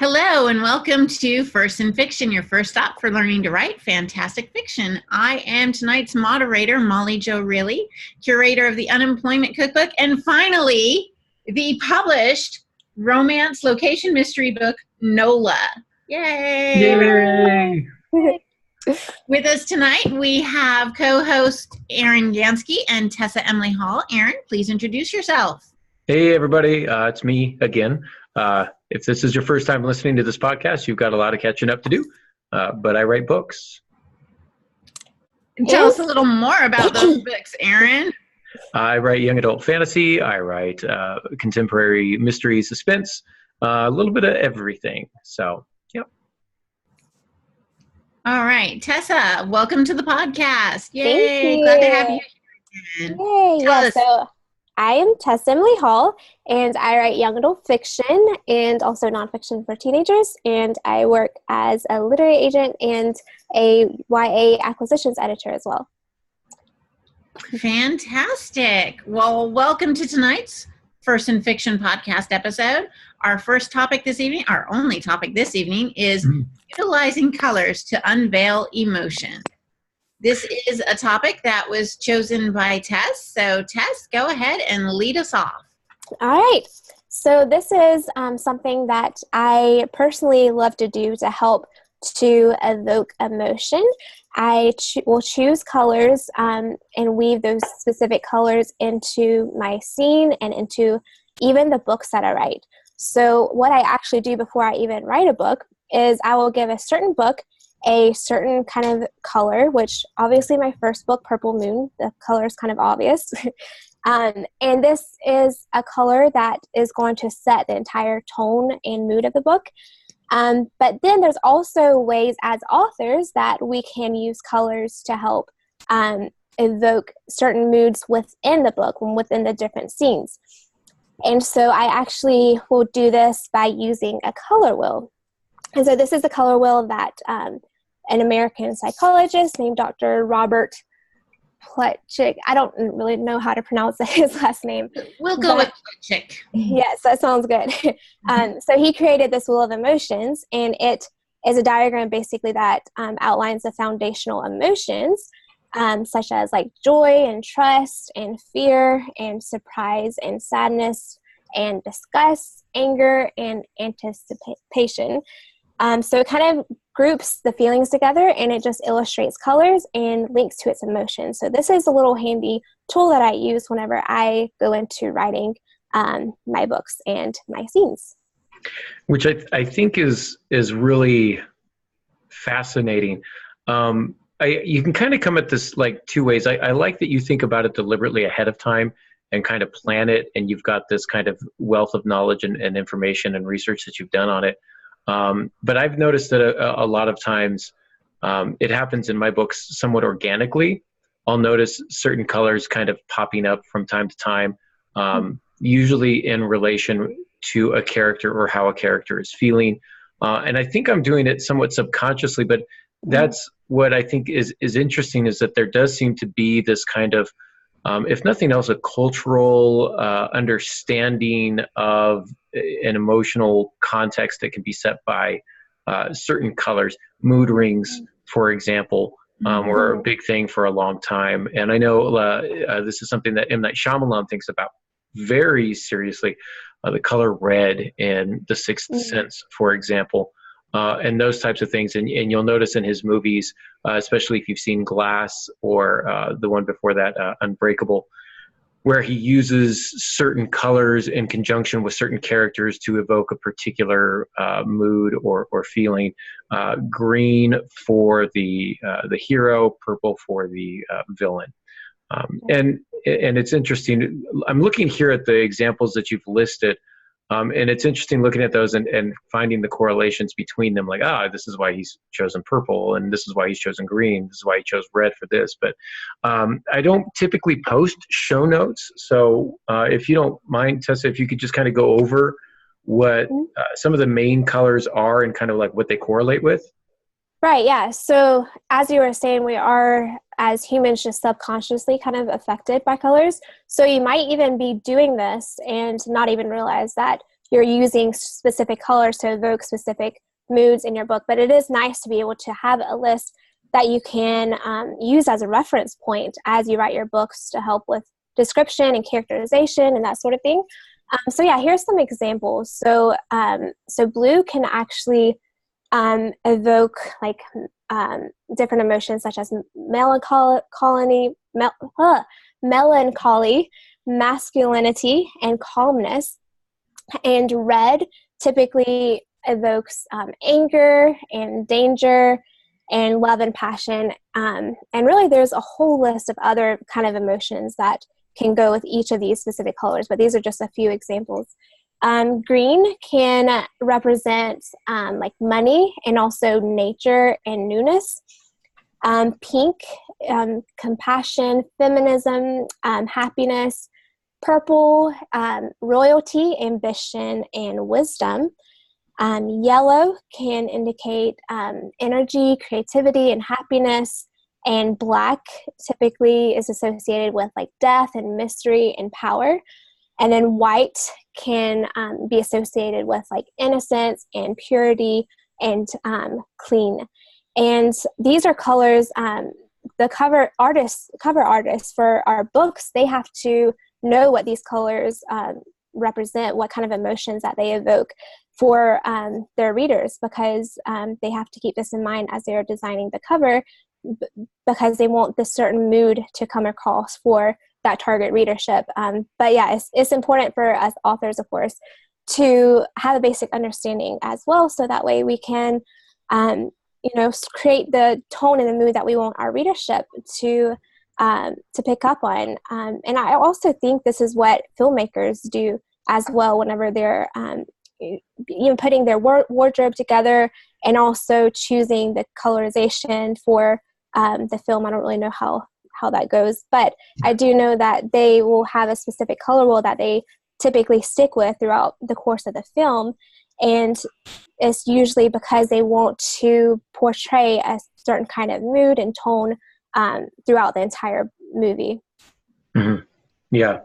Hello and welcome to First in Fiction, your first stop for learning to write fantastic fiction. I am tonight's moderator, Molly Jo Realy, curator of the Unemployment Cookbook, and finally, the published romance location mystery book, NOLA. Yay! Yay! With us tonight, we have co-host Aaron Gansky and Tessa Emily Hall. Aaron, please introduce yourself. Hey, everybody. It's me again. If this is your first time listening to this podcast, you've got a lot of catching up to do, but I write books. Tell us a little more about those books, Aaron. I write young adult fantasy. I write contemporary mystery suspense, a little bit of everything. So, yep. All right. Tessa, welcome to the podcast. Yay. Thank you. Glad to have you here again. Yay. So I am Tessa Emily Hall, and I write young adult fiction and also nonfiction for teenagers, and I work as a literary agent and a YA acquisitions editor as well. Fantastic. Well, welcome to tonight's First in Fiction podcast episode. Our first topic this evening, our only topic this evening, is utilizing colors to unveil emotion. This is a topic that was chosen by Tess. So Tess, go ahead and lead us off. All right. So this is something that I personally love to do to help to evoke emotion. I will choose colors and weave those specific colors into my scene and into even the books that I write. So what I actually do before I even write a book is I will give a certain book a certain kind of color, which obviously my first book, Purple Moon, the color is kind of obvious. And this is a color that is going to set the entire tone and mood of the book. But then there's also ways as authors that we can use colors to help evoke certain moods within the book and within the different scenes. And so I actually will do this by using a color wheel. And so this is the color wheel that an American psychologist named Dr. Robert Plutchik, I don't really know how to pronounce his last name. We'll go with Plutchik. Yes, that sounds good. So he created this wheel of emotions, and it is a diagram basically that outlines the foundational emotions, such as like joy and trust and fear and surprise and sadness and disgust, anger and anticipation. So it kind of groups the feelings together, and it just illustrates colors and links to its emotions. So this is a little handy tool that I use whenever I go into writing my books and my scenes. Which I think is really fascinating. You can kind of come at this like two ways. I like that you think about it deliberately ahead of time and kind of plan it, and you've got this kind of wealth of knowledge and information and research that you've done on it. But I've noticed that a lot of times it happens in my books somewhat organically. I'll notice certain colors kind of popping up from time to time, usually in relation to a character or how a character is feeling. And I think I'm doing it somewhat subconsciously, but that's what I think is interesting, is that there does seem to be this kind of, if nothing else, a cultural understanding of an emotional context that can be set by certain colors. Mood rings, for example, were a big thing for a long time. And I know this is something that M. Night Shyamalan thinks about very seriously, the color red in The Sixth Sense, for example. And those types of things. And you'll notice in his movies, especially if you've seen Glass or the one before that, Unbreakable, where he uses certain colors in conjunction with certain characters to evoke a particular mood or feeling. Green for the hero, purple for the villain. And it's interesting. I'm looking here at the examples that you've listed. And it's interesting looking at those and finding the correlations between them, like, this is why he's chosen purple, and this is why he's chosen green, this is why he chose red for this. But I don't typically post show notes. So if you don't mind, Tessa, if you could just kind of go over what some of the main colors are and kind of like what they correlate with. Right, yeah. So as you were saying, we are, as humans, just subconsciously kind of affected by colors. So you might even be doing this and not even realize that you're using specific colors to evoke specific moods in your book. But it is nice to be able to have a list that you can use as a reference point as you write your books to help with description and characterization and that sort of thing. So yeah, here's some examples. So blue can actually evoke like different emotions such as melancholy, masculinity, and calmness. And red typically evokes anger and danger and love and passion. And really there's a whole list of other kind of emotions that can go with each of these specific colors, but these are just a few examples. Green can represent like money and also nature and newness. Pink, compassion, feminism, happiness. Purple, royalty, ambition, and wisdom. Yellow can indicate energy, creativity, and happiness. And black typically is associated with like death and mystery and power. And then white can be associated with like innocence and purity and clean. And these are colors, the cover artists for our books, they have to know what these colors represent, what kind of emotions that they evoke for their readers, because they have to keep this in mind as they're designing the cover, because they want this certain mood to come across for that target readership. But yeah, it's important for us authors, of course, to have a basic understanding as well, so that way we can create the tone and the mood that we want our readership to pick up on. And I also think this is what filmmakers do as well whenever they're putting their wardrobe together and also choosing the colorization for the film. I don't really know how that goes, but I do know that they will have a specific color wheel that they typically stick with throughout the course of the film. And it's usually because they want to portray a certain kind of mood and tone throughout the entire movie. Mm-hmm. Yeah.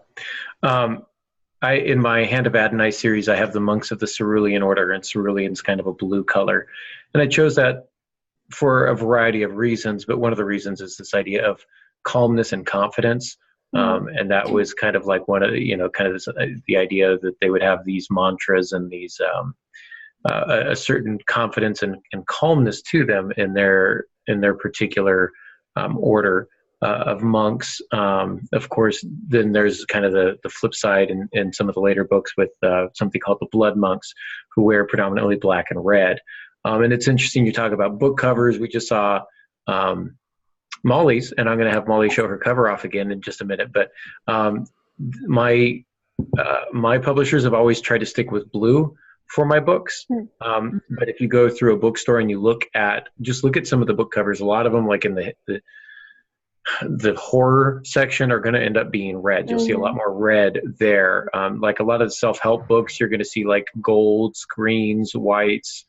In my Hand of Adonai series, I have the monks of the Cerulean order, and cerulean's kind of a blue color. And I chose that for a variety of reasons, but one of the reasons is this idea of calmness and confidence. And that was kind of like one of the idea that they would have these mantras and these a certain confidence and calmness to them in their particular order of monks. Of course, then there's kind of the flip side in some of the later books with something called the blood monks, who wear predominantly black and red. And it's interesting you talk about book covers. We just saw Molly's, and I'm going to have Molly show her cover off again in just a minute. But my publishers have always tried to stick with blue for my books. But if you go through a bookstore and you look at some of the book covers, a lot of them, like in the horror section, are going to end up being red. You'll see a lot more red there. Like a lot of the self-help books, you're going to see like golds, greens, whites,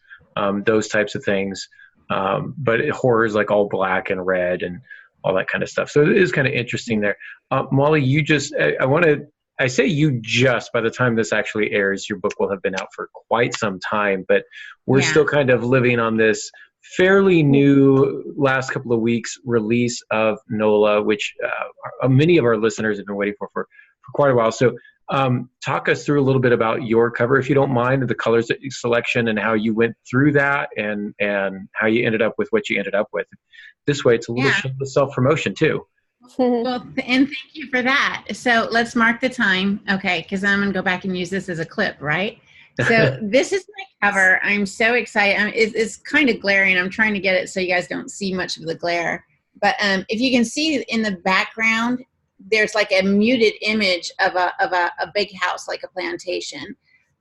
those types of things. But horror is like all black and red and all that kind of stuff. So it is kind of interesting there. Molly, I say you just, by the time this actually airs, your book will have been out for quite some time, but we're still kind of living on this fairly new last couple of weeks release of NOLA, which many of our listeners have been waiting for quite a while. So talk us through a little bit about your cover, if you don't mind, the colors selection and how you went through that and how you ended up with what you ended up with. This way, it's a little shameless self-promotion too. Well, and thank you for that. So let's mark the time. Okay, because I'm going to go back and use this as a clip, right? So this is my cover. I'm so excited. It's kind of glaring. I'm trying to get it so you guys don't see much of the glare. But if you can see in the background, there's like a muted image of a big house, like a plantation.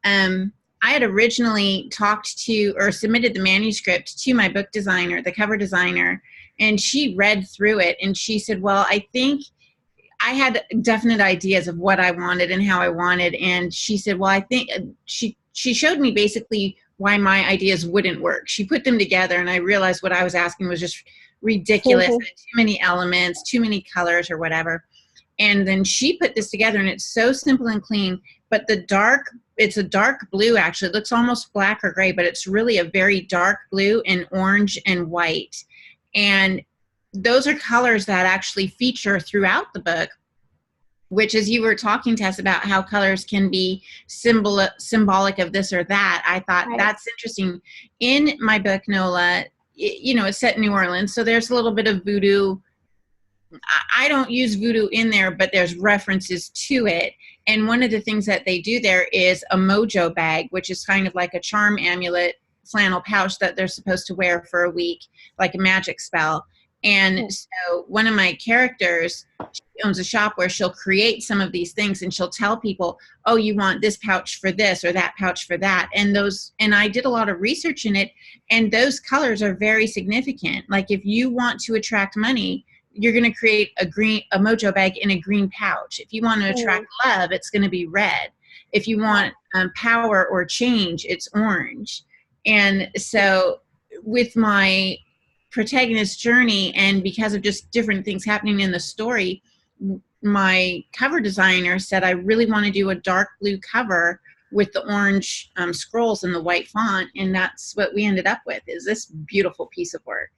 I had originally talked to or submitted the manuscript to my book designer, the cover designer, and she read through it and she said, well, I think I had definite ideas of what I wanted and how I wanted. And she said, well, I think she showed me basically why my ideas wouldn't work. She put them together and I realized what I was asking was just ridiculous. Too many elements, too many colors or whatever. And then she put this together and it's so simple and clean, but the dark it's a dark blue, actually. It looks almost black or gray, but it's really a very dark blue and orange and white. And those are colors that actually feature throughout the book, which, as you were talking to us about how colors can be symbolic of this or that, I thought that's interesting. In my book, Nola, it's set in New Orleans, so there's a little bit of voodoo. I don't use voodoo in there, but there's references to it. And one of the things that they do there is a mojo bag, which is kind of like a charm amulet flannel pouch that they're supposed to wear for a week, like a magic spell. And so one of my characters, she owns a shop where she'll create some of these things, and she'll tell people, oh, you want this pouch for this or that pouch for that. And I did a lot of research in it, and those colors are very significant. Like if you want to attract money, you're going to create a mojo bag in a green pouch. If you want to attract love, it's going to be red. If you want power or change, it's orange. And so with my protagonist's journey, and because of just different things happening in the story, my cover designer said, I really want to do a dark blue cover with the orange scrolls and the white font. And that's what we ended up with, is this beautiful piece of work.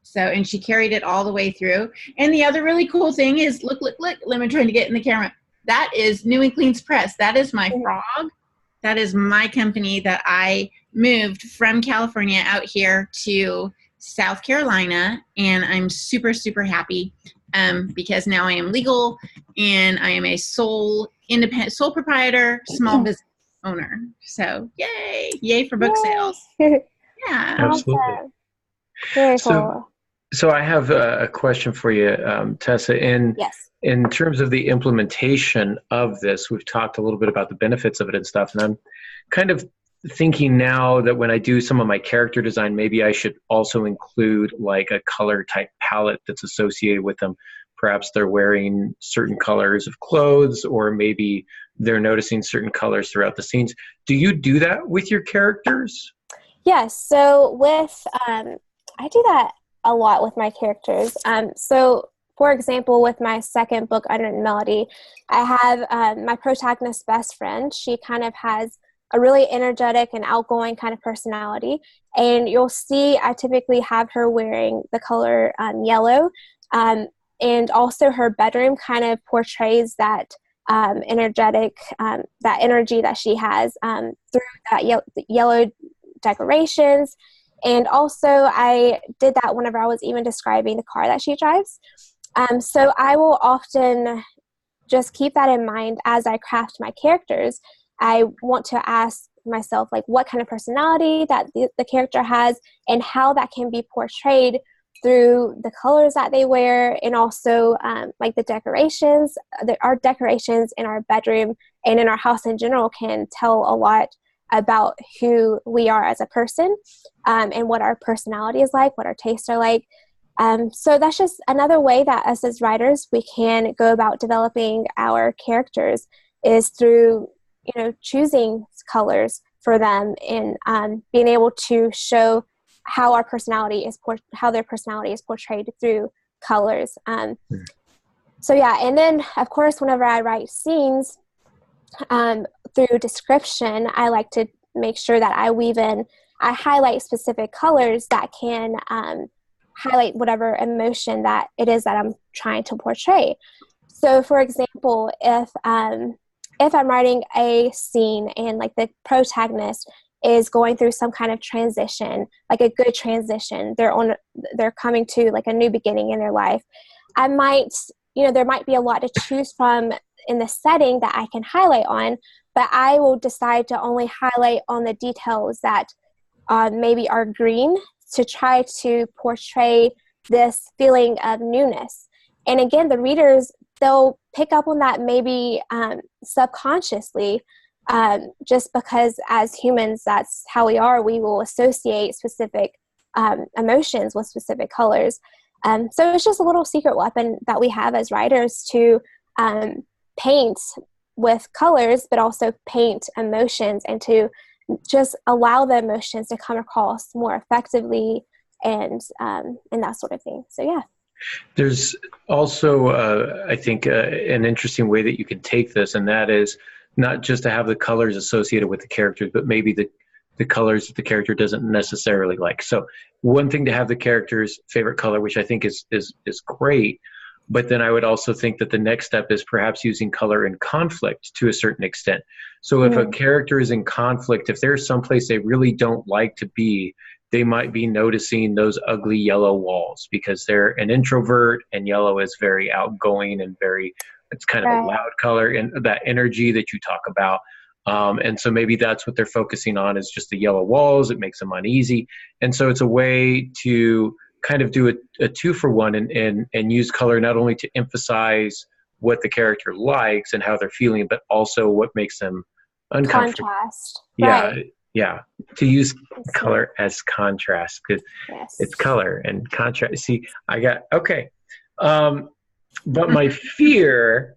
So, and she carried it all the way through. And the other really cool thing is, look, let me try to get in the camera. That is New and Clean's Press. That is my frog. That is my company that I moved from California out here to South Carolina. And I'm super, super happy because now I am legal and I am a sole proprietor, small business owner. So yay for book sales. Yeah. Absolutely. Awesome. Very cool. So I have a question for you, Tessa. In terms of the implementation of this, we've talked a little bit about the benefits of it and stuff, and I'm kind of thinking now that when I do some of my character design, maybe I should also include like a color type palette that's associated with them. Perhaps they're wearing certain colors of clothes, or maybe they're noticing certain colors throughout the scenes. Do you do that with your characters? Yes. So I do that a lot with my characters. So, for example, with my second book, Unwritten Melody, I have my protagonist's best friend. She kind of has a really energetic and outgoing kind of personality. And you'll see I typically have her wearing the color yellow. And also her bedroom kind of portrays that energetic, that energy that she has through that yellow decorations. And also I did that whenever I was even describing the car that she drives. So I will often just keep that in mind as I craft my characters. I want to ask myself, like, what kind of personality that the character has and how that can be portrayed through the colors that they wear, and also like the decorations. Our decorations in our bedroom and in our house in general can tell a lot about who we are as a person, and what our personality is like, what our tastes are like. So that's just another way that us as writers, we can go about developing our characters, is through, choosing colors for them and being able to show how their personality is portrayed through colors. So yeah, and then of course, whenever I write scenes, through description, I like to make sure that I highlight specific colors that can highlight whatever emotion that it is that I'm trying to portray. So for example, if I'm writing a scene and like the protagonist is going through some kind of transition, like a good transition, they're coming to like a new beginning in their life, I might, there might be a lot to choose from in the setting that I can highlight on, but I will decide to only highlight on the details that maybe are green, to try to portray this feeling of newness. And again, the readers, they'll pick up on that maybe subconsciously, just because as humans, that's how we are. We will associate specific emotions with specific colors. So it's just a little secret weapon that we have as writers to paint with colors, but also paint emotions, and to just allow the emotions to come across more effectively, and that sort of thing. So yeah. There's also, I think, an interesting way that you can take this, and that is not just to have the colors associated with the characters, but maybe the colors that the character doesn't necessarily like. So one thing to have the character's favorite color, which I think is great, but then I would also think that the next step is perhaps using color in conflict to a certain extent. So if a character is in conflict, if there's someplace they really don't like to be, they might be noticing those ugly yellow walls because they're an introvert and yellow is very outgoing and it's kind of a loud color, and that energy that you talk about. And so maybe that's what they're focusing on, is just the yellow walls. It makes them uneasy. And so it's a way to kind of do a 2-for-1 and use color not only to emphasize what the character likes and how they're feeling, but also what makes them uncomfortable. Contrast. Yeah. Right. Yeah. To use color as contrast, because it's color and contrast. See, okay. But my fear,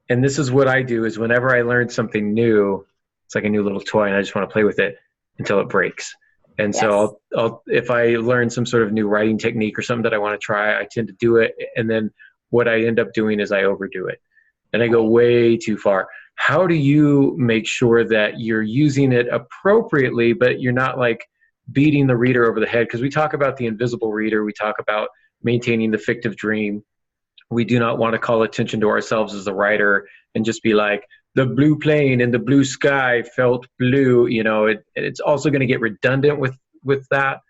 and this is what I do, is whenever I learn something new, it's like a new little toy and I just want to play with it until it breaks. And so I'll if I learn some sort of new writing technique or something that I want to try, I tend to do it. And then what I end up doing is I overdo it and I go way too far. How do you make sure that you're using it appropriately, but you're not like beating the reader over the head? Because we talk about the invisible reader. We talk about maintaining the fictive dream. We do not want to call attention to ourselves as the writer and just be like, the blue plane in the blue sky felt blue. It's also going to get redundant with that.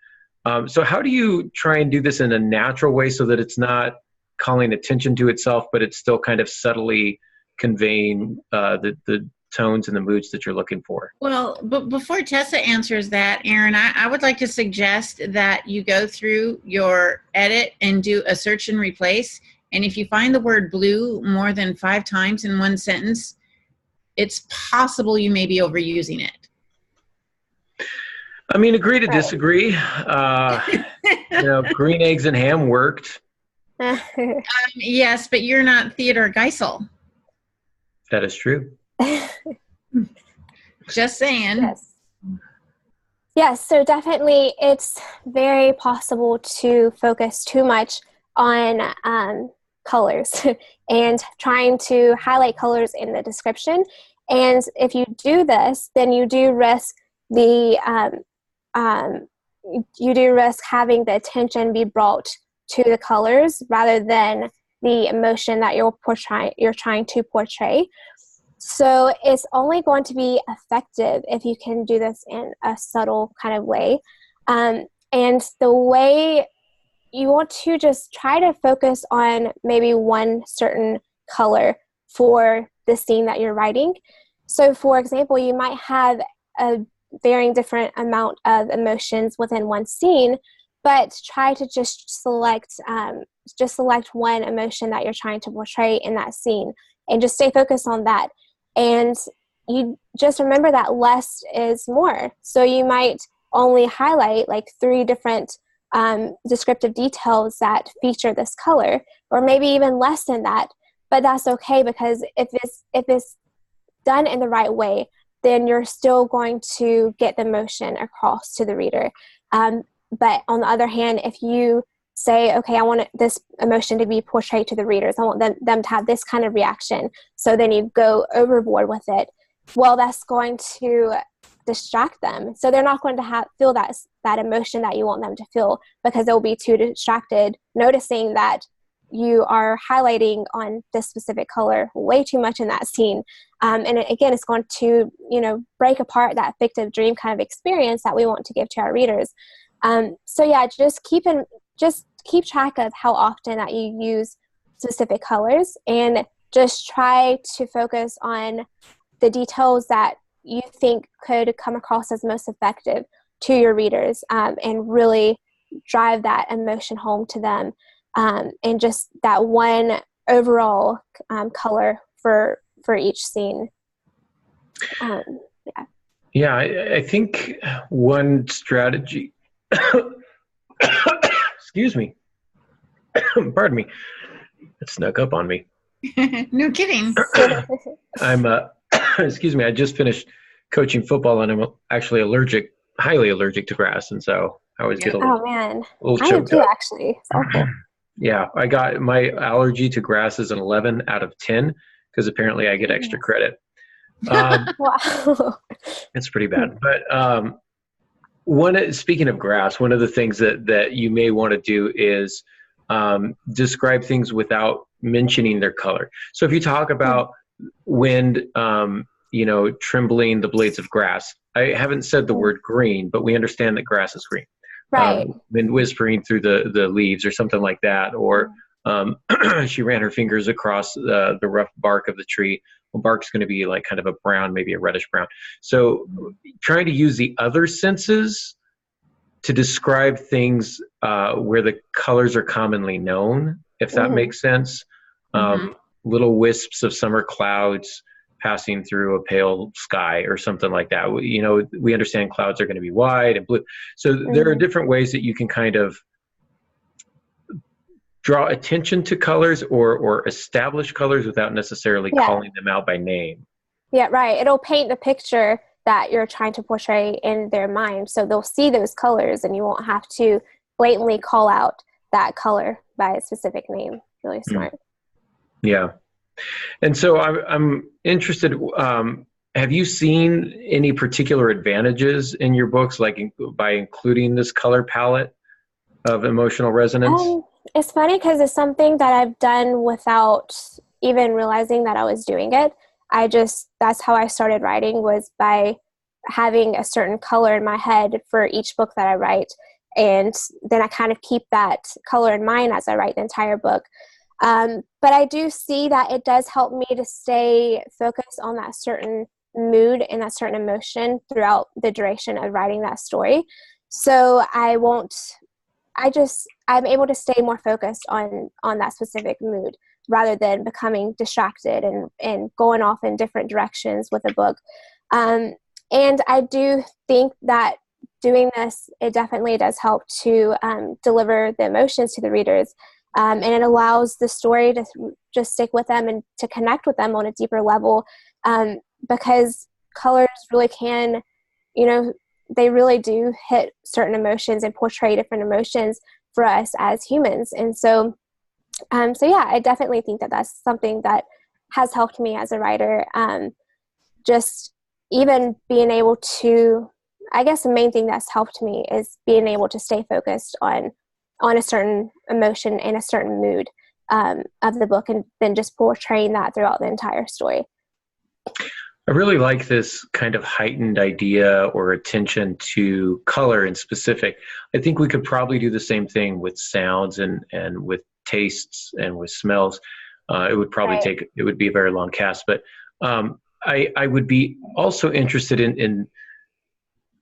So how do you try and do this in a natural way so that it's not calling attention to itself, but it's still kind of subtly conveying the tones and the moods that you're looking for? Well, but before Tessa answers that, Aaron, I would like to suggest that you go through your edit and do a search and replace. And if you find the word blue more than 5 times in one sentence, it's possible you may be overusing it. I mean, agree to disagree. Green eggs and ham worked. Yes, but you're not Theodore Geisel. That is true. Just saying. Yes, so definitely it's very possible to focus too much on colors and trying to highlight colors in the description. And if you do this, then you do risk having the attention be brought to the colors rather than the emotion that you're trying to portray. So it's only going to be effective if you can do this in a subtle kind of way. And the way you want to just try to focus on maybe one certain color for the scene that you're writing. So for example, you might have a varying different amount of emotions within one scene, but try to just select one emotion that you're trying to portray in that scene and just stay focused on that. And you just remember that less is more. So you might only highlight like 3 different descriptive details that feature this color, or maybe even less than that. But that's okay, because if it's done in the right way, then you're still going to get the emotion across to the reader. But on the other hand, if you say, okay, I want this emotion to be portrayed to the readers, I want them to have this kind of reaction, so then you go overboard with it, well, that's going to distract them. So they're not going to feel that emotion that you want them to feel, because they'll be too distracted noticing that you are highlighting on this specific color way too much in that scene. And again, it's going to, break apart that fictive dream kind of experience that we want to give to our readers. So yeah, just keep track of how often that you use specific colors, and just try to focus on the details that you think could come across as most effective to your readers, and really drive that emotion home to them, and just that one overall color for each scene. Yeah, I think one strategy excuse me, pardon me, it snuck up on me. No kidding. I'm excuse me, I just finished coaching football and I'm actually highly allergic to grass, and so I always get a little choked up. Actually. It's awful. Yeah, I got my allergy to grass is an 11 out of 10 because apparently I get extra credit. Wow. It's pretty bad. But speaking of grass, one of the things that you may want to do is describe things without mentioning their color. So if you talk about wind, trembling the blades of grass, I haven't said the word green, but we understand that grass is green. Right. Wind whispering through the leaves or something like that, or she ran her fingers across the rough bark of the tree. Well, bark's going to be like kind of a brown, maybe a reddish brown. So trying to use the other senses to describe things where the colors are commonly known, if that makes sense. Little wisps of summer clouds passing through a pale sky or something like that. We understand clouds are going to be white and blue. So there are different ways that you can kind of draw attention to colors or establish colors without necessarily calling them out by name. Yeah, right. It'll paint the picture that you're trying to portray in their mind. So they'll see those colors and you won't have to blatantly call out that color by a specific name. Really smart. Yeah. And so I'm interested, have you seen any particular advantages in your books, like by including this color palette of emotional resonance? It's funny because it's something that I've done without even realizing that I was doing it. That's how I started writing, was by having a certain color in my head for each book that I write. And then I kind of keep that color in mind as I write the entire book. But I do see that it does help me to stay focused on that certain mood and that certain emotion throughout the duration of writing that story. So I'm able to stay more focused on that specific mood rather than becoming distracted and going off in different directions with a book. And I do think that doing this, it definitely does help to deliver the emotions to the readers. And it allows the story to just stick with them and to connect with them on a deeper level, because colors really can, they really do hit certain emotions and portray different emotions for us as humans. And so yeah, I definitely think that that's something that has helped me as a writer. Just even being able to, I guess the main thing that's helped me is being able to stay focused on a certain emotion and a certain mood of the book, and then just portraying that throughout the entire story. I really like this kind of heightened idea or attention to color in specific. I think we could probably do the same thing with sounds and with tastes and with smells. It would probably it would be a very long cast, but I would be also interested in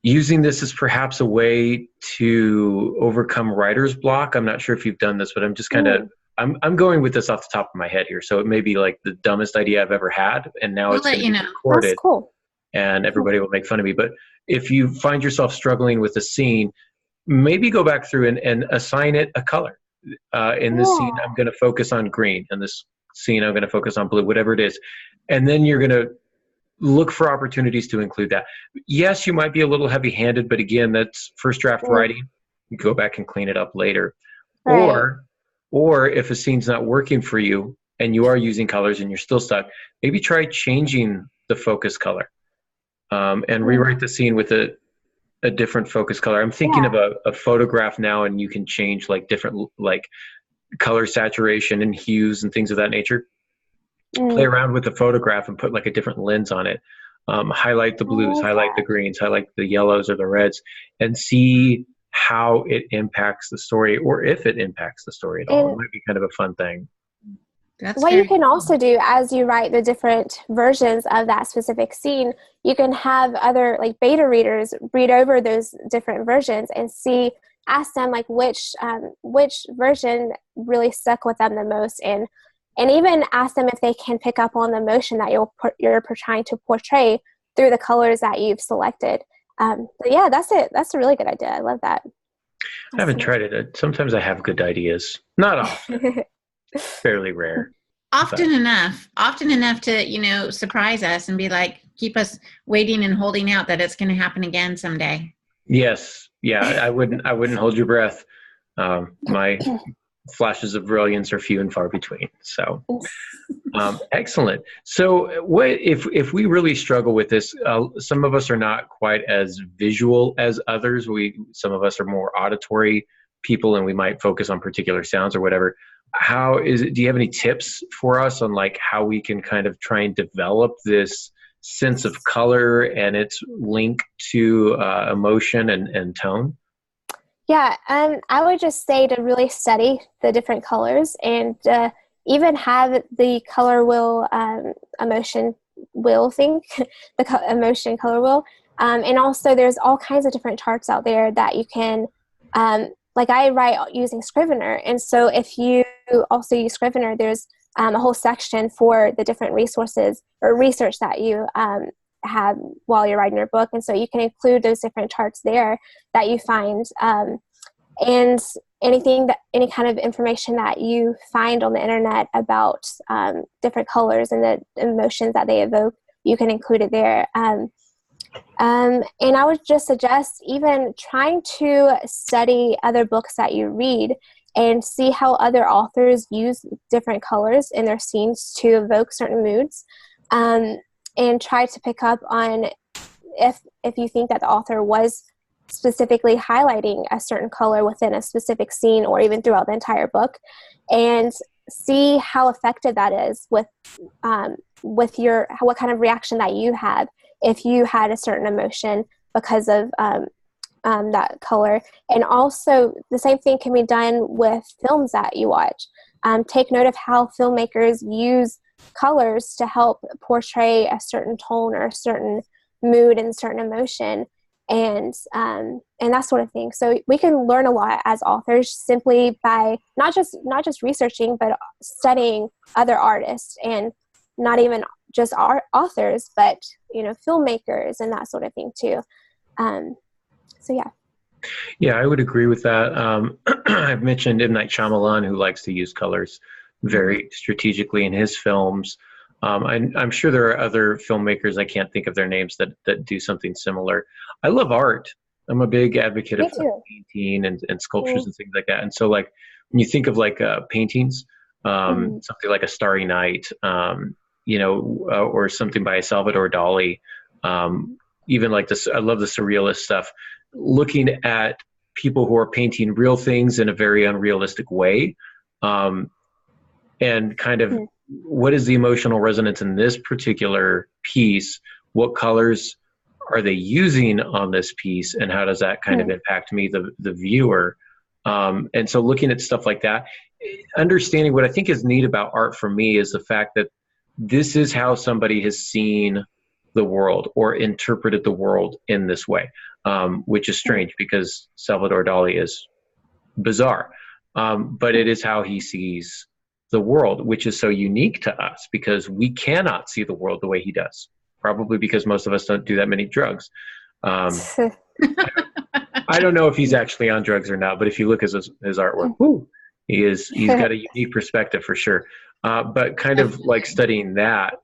using this as perhaps a way to overcome writer's block. I'm not sure if you've done this, but I'm just kind of, I'm going with this off the top of my head here. So it may be like the dumbest idea I've ever had, and now it's going to be recorded. That's cool. And everybody will make fun of me. But if you find yourself struggling with a scene, maybe go back through and assign it a color. In this scene, I'm going to focus on green. In this scene, I'm going to focus on blue, whatever it is. And then you're going to look for opportunities to include that. Yes, you might be a little heavy-handed, but again, that's first draft writing. You go back and clean it up later. Right. Or if a scene's not working for you and you are using colors and you're still stuck, maybe try changing the focus color and rewrite the scene with a different focus color. I'm thinking of a photograph now, and you can change like different like color saturation and hues and things of that nature. Play around with the photograph and put like a different lens on it. Highlight the blues, highlight the greens, highlight the yellows or the reds, and see how it impacts the story, or if it impacts the story at all. It might be kind of a fun thing. What you can also do as you write the different versions of that specific scene, you can have other like beta readers read over those different versions and ask them like which version really stuck with them the most, and even ask them if they can pick up on the emotion that you're trying to portray through the colors that you've selected. But yeah, that's it. That's a really good idea. I love that. I haven't tried it. Sometimes I have good ideas. Not often. Fairly rare. Often enough to, surprise us and be like, keep us waiting and holding out that it's going to happen again someday. Yes. Yeah. I wouldn't hold your breath. My flashes of brilliance are few and far between. So excellent. So what if we really struggle with this? Some of us are not quite as visual as others. Some of us are more auditory people, and we might focus on particular sounds or whatever. How is it? Do you have any tips for us on like how we can kind of try and develop this sense of color and its link to emotion and tone? Yeah, I would just say to really study the different colors and even have the color wheel, emotion wheel thing, emotion color wheel. And also there's all kinds of different charts out there that you can, like I write using Scrivener. And so if you also use Scrivener, there's a whole section for the different resources or research that you have while you're writing your book. And so you can include those different charts there that you find. And any kind of information that you find on the internet about different colors and the emotions that they evoke, you can include it there. And I would just suggest even trying to study other books that you read and see how other authors use different colors in their scenes to evoke certain moods, and try to pick up on if you think that the author was specifically highlighting a certain color within a specific scene or even throughout the entire book, and see how effective that is with what kind of reaction that you have if you had a certain emotion because of that color. And also the same thing can be done with films that you watch. Take note of how filmmakers use colors to help portray a certain tone or a certain mood and certain emotion, and that sort of thing. So we can learn a lot as authors simply by not just researching, but studying other artists, and not even just authors, but filmmakers and that sort of thing too. So yeah. Yeah, I would agree with that. I've mentioned M. Night Shyamalan, who likes to use colors very strategically in his films. I'm sure there are other filmmakers, I can't think of their names, that do something similar. I love art. I'm a big advocate of painting and sculptures and things like that. And so like when you think of like paintings, something like A Starry Night, or something by Salvador Dali, even like this, I love the surrealist stuff, looking at people who are painting real things in a very unrealistic way, and kind of what is the emotional resonance in this particular piece? What colors are they using on this piece, and how does that kind of impact me, the viewer? And so looking at stuff like that, understanding what I think is neat about art for me is the fact that this is how somebody has seen the world or interpreted the world in this way, which is strange because Salvador Dali is bizarre, but it is how he sees the world, which is so unique to us because we cannot see the world the way he does, probably because most of us don't do that many drugs. I don't know if he's actually on drugs or not, but if you look at his artwork, he's got a unique perspective for sure. But kind of like studying that,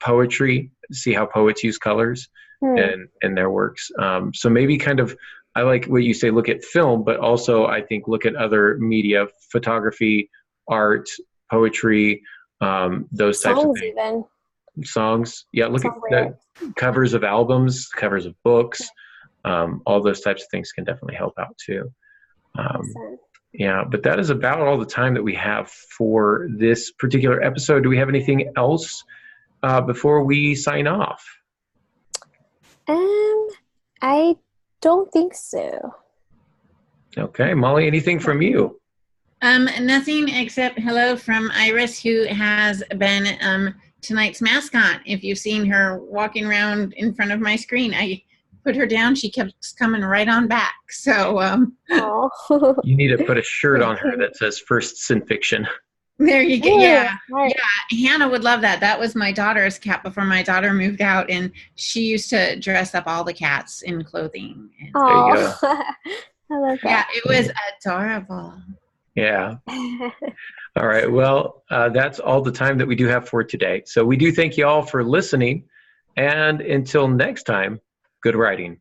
poetry, see how poets use colors and their works. So maybe kind of, I like what you say, look at film, but also I think look at other media, photography, art, poetry, those types of things. Even. Songs. Yeah, look at the covers of albums, covers of books. All those types of things can definitely help out too. Yeah, but that is about all the time that we have for this particular episode. Do we have anything else before we sign off? I don't think so. Okay, Molly, anything from you? Nothing except hello from Iris, who has been tonight's mascot. If you've seen her walking around in front of my screen, I put her down. She kept coming right on back. So you need to put a shirt on her that says First Sin Fiction. There you go. Yeah. Hannah would love that. That was my daughter's cat before my daughter moved out, and she used to dress up all the cats in clothing. And there you go. I love that. Yeah, it was adorable. Yeah. All right. Well, that's all the time that we do have for today. So we do thank you all for listening. And until next time, good writing.